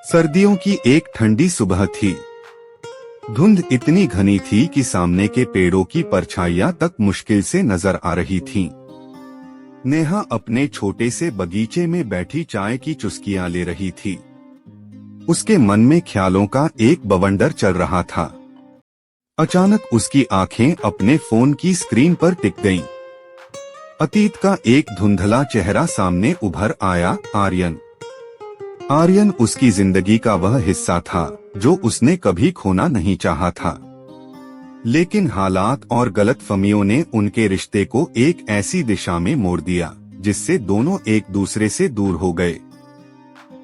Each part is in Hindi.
सर्दियों की एक ठंडी सुबह थी। धुंध इतनी घनी थी कि सामने के पेड़ों की परछाइयां तक मुश्किल से नजर आ रही थीं। नेहा अपने छोटे से बगीचे में बैठी चाय की चुस्कियां ले रही थी। उसके मन में ख्यालों का एक बवंडर चल रहा था। अचानक उसकी आंखें अपने फोन की स्क्रीन पर टिक गईं। अतीत का एक धुंधला चेहरा सामने उभर आया। आर्यन उसकी जिंदगी का वह हिस्सा था जो उसने कभी खोना नहीं चाहा था। लेकिन हालात और गलतफहमियों ने उनके रिश्ते को एक ऐसी दिशा में मोड़ दिया जिससे दोनों एक दूसरे से दूर हो गए।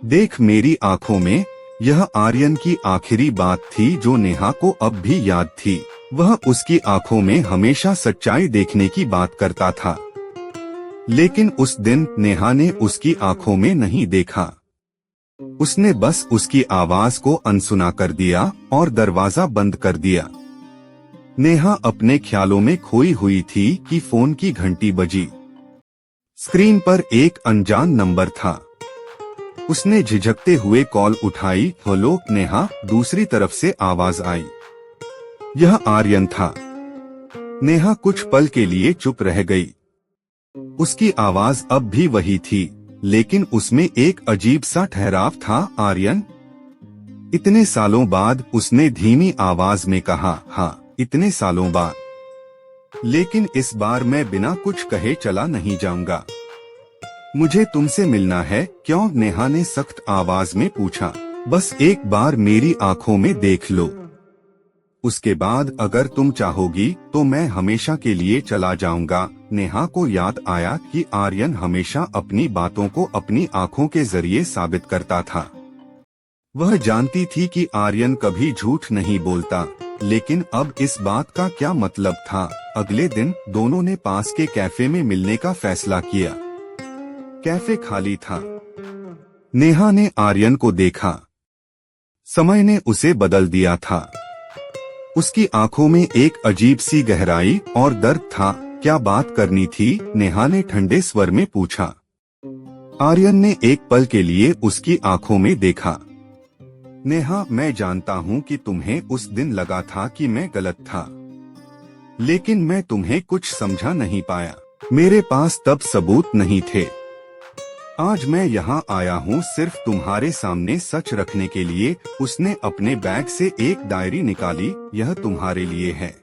देख मेरी आंखों में, यह आर्यन की आखिरी बात थी जो नेहा को अब भी याद थी। वह उसकी आंखों में हमेशा सच्चाई देखने की बात करता था। लेकिन उस दिन नेहा ने उसकी आंखों में नहीं देखा। उसने बस उसकी आवाज को अनसुना कर दिया और दरवाजा बंद कर दिया। नेहा अपने ख्यालों में खोई हुई थी कि फोन की घंटी बजी। स्क्रीन पर एक अनजान नंबर था। उसने झिझकते हुए कॉल उठाई। हेलो नेहा, दूसरी तरफ से आवाज आई। यह आर्यन था। नेहा कुछ पल के लिए चुप रह गई। उसकी आवाज अब भी वही थी, लेकिन उसमें एक अजीब सा ठहराव था। आर्यन, इतने सालों बाद उसने धीमी आवाज में कहा। हाँ, इतने सालों बाद। लेकिन इस बार मैं बिना कुछ कहे चला नहीं जाऊंगा। मुझे तुमसे मिलना है। क्यों? नेहा ने सख्त आवाज में पूछा। बस एक बार मेरी आंखों में देख लो। उसके बाद अगर तुम चाहोगी तो मैं हमेशा के लिए चला जाऊंगा। नेहा को याद आया कि आर्यन हमेशा अपनी बातों को अपनी आंखों के जरिए साबित करता था। वह जानती थी कि आर्यन कभी झूठ नहीं बोलता, लेकिन अब इस बात का क्या मतलब था? अगले दिन दोनों ने पास के कैफे में मिलने का फैसला किया। कैफे खाली था। नेहा ने आर्यन को देखा। समय ने उसे बदल दिया था। उसकी आंखों में एक अजीब सी गहराई और दर्द था। क्या बात करनी थी? नेहा ने ठंडे स्वर में पूछा। आर्यन ने एक पल के लिए उसकी आंखों में देखा। नेहा, मैं जानता हूँ कि तुम्हें उस दिन लगा था कि मैं गलत था, लेकिन मैं तुम्हें कुछ समझा नहीं पाया। मेरे पास तब सबूत नहीं थे। आज मैं यहाँ आया हूँ सिर्फ तुम्हारे सामने सच रखने के लिए। उसने अपने बैग से एक डायरी निकाली। यह तुम्हारे लिए है।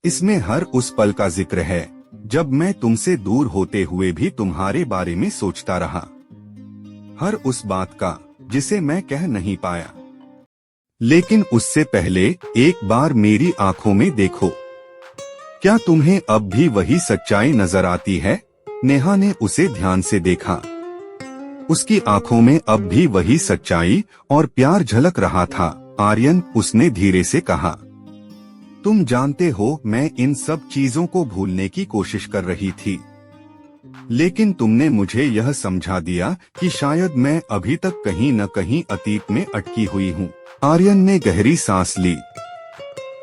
इसमें हर उस पल का जिक्र है जब मैं तुमसे दूर होते हुए भी तुम्हारे बारे में सोचता रहा। हर उस बात का जिसे मैं कह नहीं पाया। लेकिन उससे पहले एक बार मेरी आंखों में देखो। क्या तुम्हें अब भी वही सच्चाई नजर आती है? नेहा ने उसे ध्यान से देखा। उसकी आंखों में अब भी वही सच्चाई और प्यार झलक रहा था। आर्यन, उसने धीरे से कहा, तुम जानते हो मैं इन सब चीजों को भूलने की कोशिश कर रही थी, लेकिन तुमने मुझे यह समझा दिया कि शायद मैं अभी तक कहीं न कहीं अतीत में अटकी हुई हूँ। आर्यन ने गहरी सांस ली।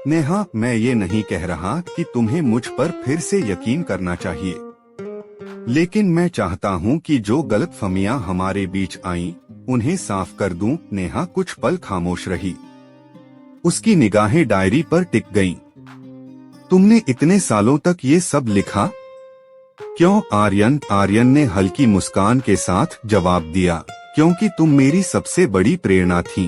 नेहा, मैं ये नहीं कह रहा कि तुम्हें मुझ पर फिर से यकीन करना चाहिए, लेकिन मैं चाहता हूँ कि जो गलतफहमियां हमारे बीच आईं, उन्हें साफ कर दूं। नेहा कुछ पल खामोश रही। उसकी निगाहें डायरी पर टिक गईं। तुमने इतने सालों तक ये सब लिखा? क्यों? आर्यन ने हल्की मुस्कान के साथ जवाब दिया, क्योंकि तुम मेरी सबसे बड़ी प्रेरणा थी।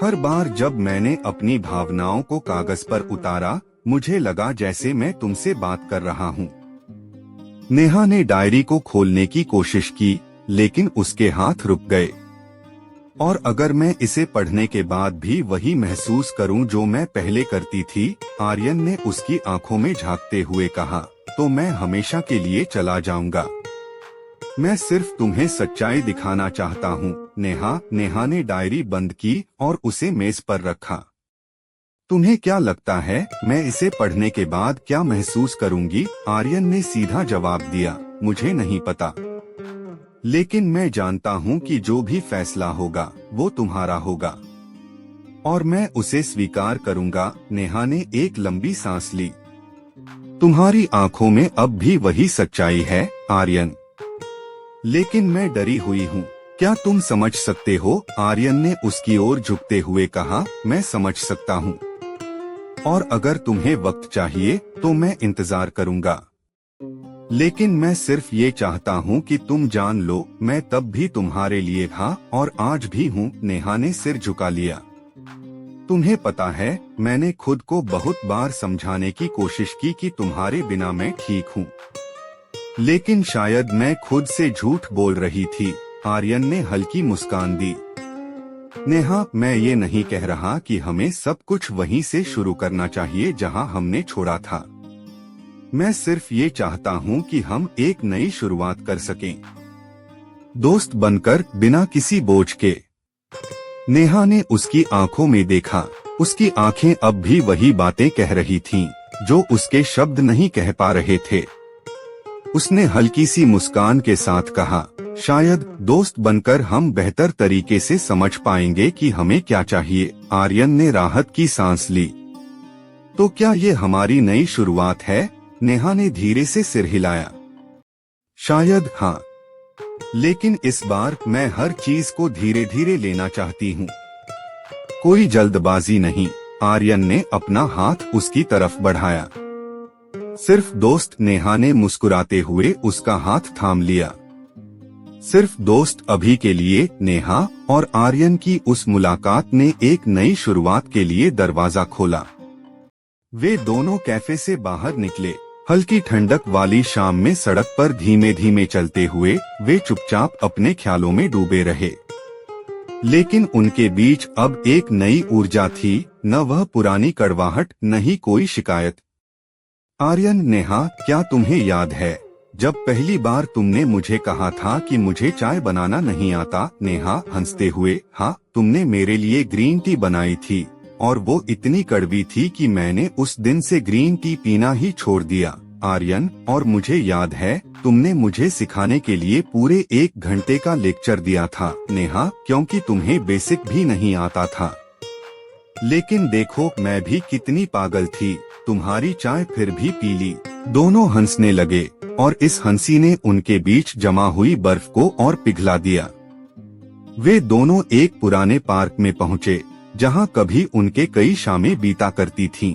हर बार जब मैंने अपनी भावनाओं को कागज पर उतारा, मुझे लगा जैसे मैं तुमसे बात कर रहा हूँ। नेहा ने डायरी को खोलने की कोशिश की, लेकिन उसके हाथ रुक गए। और अगर मैं इसे पढ़ने के बाद भी वही महसूस करूं जो मैं पहले करती थी, आर्यन ने उसकी आंखों में झांकते हुए कहा, तो मैं हमेशा के लिए चला जाऊंगा। मैं सिर्फ तुम्हें सच्चाई दिखाना चाहता हूँ। नेहा ने डायरी बंद की और उसे मेज पर रखा। तुम्हें क्या लगता है मैं इसे पढ़ने के बाद क्या महसूस करूंगी? आर्यन ने सीधा जवाब दिया, मुझे नहीं पता, लेकिन मैं जानता हूँ कि जो भी फैसला होगा वो तुम्हारा होगा, और मैं उसे स्वीकार करूंगा। नेहा ने एक लंबी सांस ली। तुम्हारी आंखों में अब भी वही सच्चाई है आर्यन, लेकिन मैं डरी हुई हूँ। क्या तुम समझ सकते हो? आर्यन ने उसकी ओर झुकते हुए कहा, मैं समझ सकता हूँ, और अगर तुम्हें वक्त चाहिए तो मैं इंतजार करूंगा। लेकिन मैं सिर्फ ये चाहता हूँ कि तुम जान लो, मैं तब भी तुम्हारे लिए था और आज भी हूँ। नेहा ने सिर झुका लिया। तुम्हें पता है, मैंने खुद को बहुत बार समझाने की कोशिश की कि तुम्हारे बिना मैं ठीक हूँ, लेकिन शायद मैं खुद से झूठ बोल रही थी। आर्यन ने हल्की मुस्कान दी। नेहा, मैं ये नहीं कह रहा कि हमें सब कुछ वहीं से शुरू करना चाहिए जहां हमने छोड़ा था। मैं सिर्फ ये चाहता हूं कि हम एक नई शुरुआत कर सकें, दोस्त बनकर, बिना किसी बोझ के। नेहा ने उसकी आंखों में देखा। उसकी आंखें अब भी वही बातें कह रही थीं, जो उसके शब्द नहीं कह पा रहे थे। उसने हल्की सी मुस्कान के साथ कहा, शायद दोस्त बनकर हम बेहतर तरीके से समझ पाएंगे कि हमें क्या चाहिए। आर्यन ने राहत की सांस ली। तो क्या ये हमारी नई शुरुआत है? नेहा ने धीरे से सिर हिलाया। शायद हाँ, लेकिन इस बार मैं हर चीज को धीरे धीरे लेना चाहती हूँ, कोई जल्दबाजी नहीं। आर्यन ने अपना हाथ उसकी तरफ बढ़ाया। सिर्फ दोस्त। नेहा ने मुस्कुराते हुए उसका हाथ थाम लिया। सिर्फ दोस्त अभी के लिए। नेहा और आर्यन की उस मुलाकात ने एक नई शुरुआत के लिए दरवाजा खोला। वे दोनों कैफे से बाहर निकले। हल्की ठंडक वाली शाम में सड़क पर धीमे धीमे चलते हुए वे चुपचाप अपने ख्यालों में डूबे रहे। लेकिन उनके बीच अब एक नई ऊर्जा थी, न वह पुरानी कड़वाहट, न ही कोई शिकायत। आर्यन, नेहा, क्या तुम्हें याद है जब पहली बार तुमने मुझे कहा था कि मुझे चाय बनाना नहीं आता? नेहा हंसते हुए, हाँ, तुमने मेरे लिए ग्रीन टी बनाई थी और वो इतनी कड़वी थी कि मैंने उस दिन से ग्रीन टी पीना ही छोड़ दिया। आर्यन, और मुझे याद है तुमने मुझे सिखाने के लिए पूरे 1 घंटे का लेक्चर दिया था। नेहा, क्योंकि तुम्हें बेसिक भी नहीं आता था। लेकिन देखो, मैं भी कितनी पागल थी, तुम्हारी चाय फिर भी पी ली। दोनों हंसने लगे और इस हंसी ने उनके बीच जमा हुई बर्फ को और पिघला दिया। वे दोनों एक पुराने पार्क में पहुँचे, जहां कभी उनके कई शामें बीता करती थीं।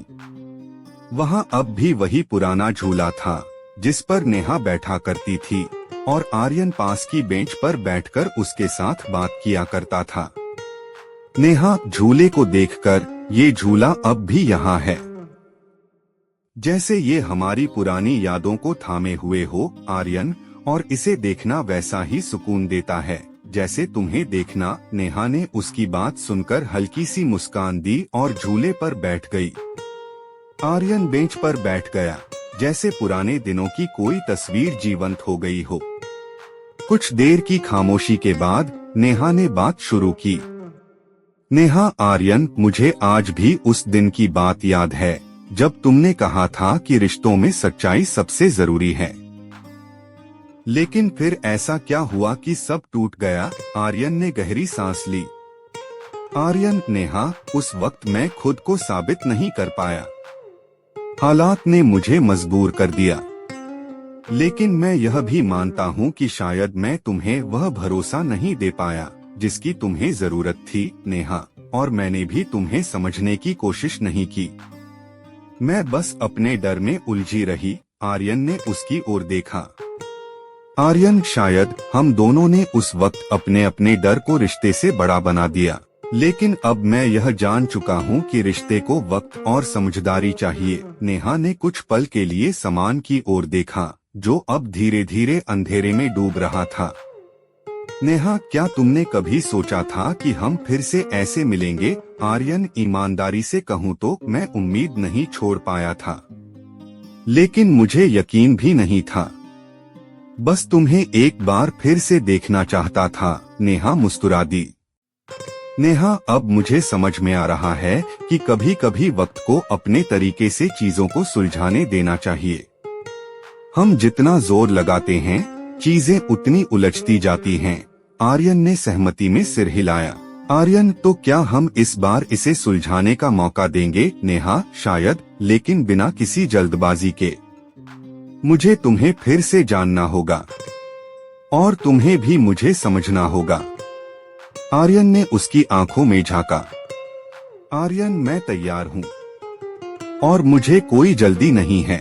वहां अब भी वही पुराना झूला था जिस पर नेहा बैठा करती थी और आर्यन पास की बेंच पर बैठकर उसके साथ बात किया करता था। नेहा, झूले को देखकर, ये झूला अब भी यहाँ है, जैसे ये हमारी पुरानी यादों को थामे हुए हो। आर्यन, और इसे देखना वैसा ही सुकून देता है जैसे तुम्हें देखना। नेहा ने उसकी बात सुनकर हल्की सी मुस्कान दी और झूले पर बैठ गई। आर्यन बेंच पर बैठ गया, जैसे पुराने दिनों की कोई तस्वीर जीवंत हो गई हो। कुछ देर की खामोशी के बाद नेहा ने बात शुरू की। नेहा, आर्यन, मुझे आज भी उस दिन की बात याद है जब तुमने कहा था कि रिश्तों में सच्चाई सबसे जरूरी है। लेकिन फिर ऐसा क्या हुआ कि सब टूट गया? आर्यन ने गहरी सांस ली। आर्यन, नेहा, उस वक्त मैं खुद को साबित नहीं कर पाया, हालात ने मुझे मजबूर कर दिया। लेकिन मैं यह भी मानता हूँ कि शायद मैं तुम्हें वह भरोसा नहीं दे पाया जिसकी तुम्हें जरूरत थी। नेहा, और मैंने भी तुम्हें समझने की कोशिश नहीं की, मैं बस अपने डर में उलझी रही। आर्यन ने उसकी ओर देखा। आर्यन, शायद हम दोनों ने उस वक्त अपने अपने डर को रिश्ते से बड़ा बना दिया, लेकिन अब मैं यह जान चुका हूँ कि रिश्ते को वक्त और समझदारी चाहिए। नेहा ने कुछ पल के लिए सामान की ओर देखा, जो अब धीरे धीरे अंधेरे में डूब रहा था। नेहा, क्या तुमने कभी सोचा था कि हम फिर से ऐसे मिलेंगे? आर्यन, ईमानदारी से कहूँ तो मैं उम्मीद नहीं छोड़ पाया था, लेकिन मुझे यकीन भी नहीं था। बस तुम्हें एक बार फिर से देखना चाहता था। नेहा मुस्कुरा दी। नेहा, अब मुझे समझ में आ रहा है कि कभी कभी वक्त को अपने तरीके से चीजों को सुलझाने देना चाहिए। हम जितना जोर लगाते हैं, चीजें उतनी उलझती जाती हैं। आर्यन ने सहमति में सिर हिलाया। आर्यन, तो क्या हम इस बार इसे सुलझाने का मौका देंगे? नेहा, शायद, लेकिन बिना किसी जल्दबाजी के। मुझे तुम्हें फिर से जानना होगा और तुम्हें भी मुझे समझना होगा। आर्यन ने उसकी आंखों में झांका। आर्यन, मैं तैयार हूँ और मुझे कोई जल्दी नहीं है।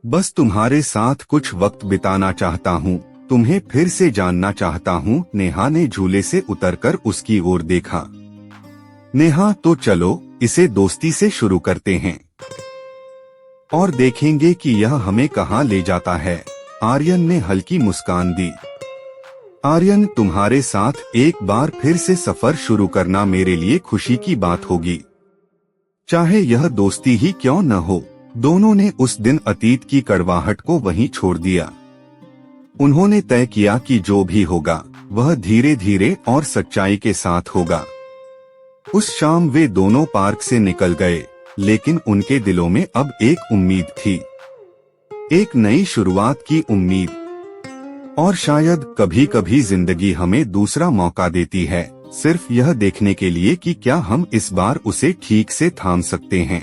बस तुम्हारे साथ कुछ वक्त बिताना चाहता हूँ, तुम्हें फिर से जानना चाहता हूँ। नेहा ने झूले से उतरकर उसकी ओर देखा। नेहा, तो चलो इसे दोस्ती से शुरू करते हैं और देखेंगे कि यह हमें कहाँ ले जाता है। आर्यन ने हल्की मुस्कान दी। आर्यन, तुम्हारे साथ एक बार फिर से सफर शुरू करना मेरे लिए खुशी की बात होगी, चाहे यह दोस्ती ही क्यों न हो। दोनों ने उस दिन अतीत की कड़वाहट को वहीं छोड़ दिया। उन्होंने तय किया कि जो भी होगा वह धीरे धीरे और सच्चाई के साथ होगा। उस शाम वे दोनों पार्क से निकल गए, लेकिन उनके दिलों में अब एक उम्मीद थी, एक नई शुरुआत की उम्मीद। और शायद कभी कभी जिंदगी हमें दूसरा मौका देती है, सिर्फ यह देखने के लिए कि क्या हम इस बार उसे ठीक से थाम सकते हैं।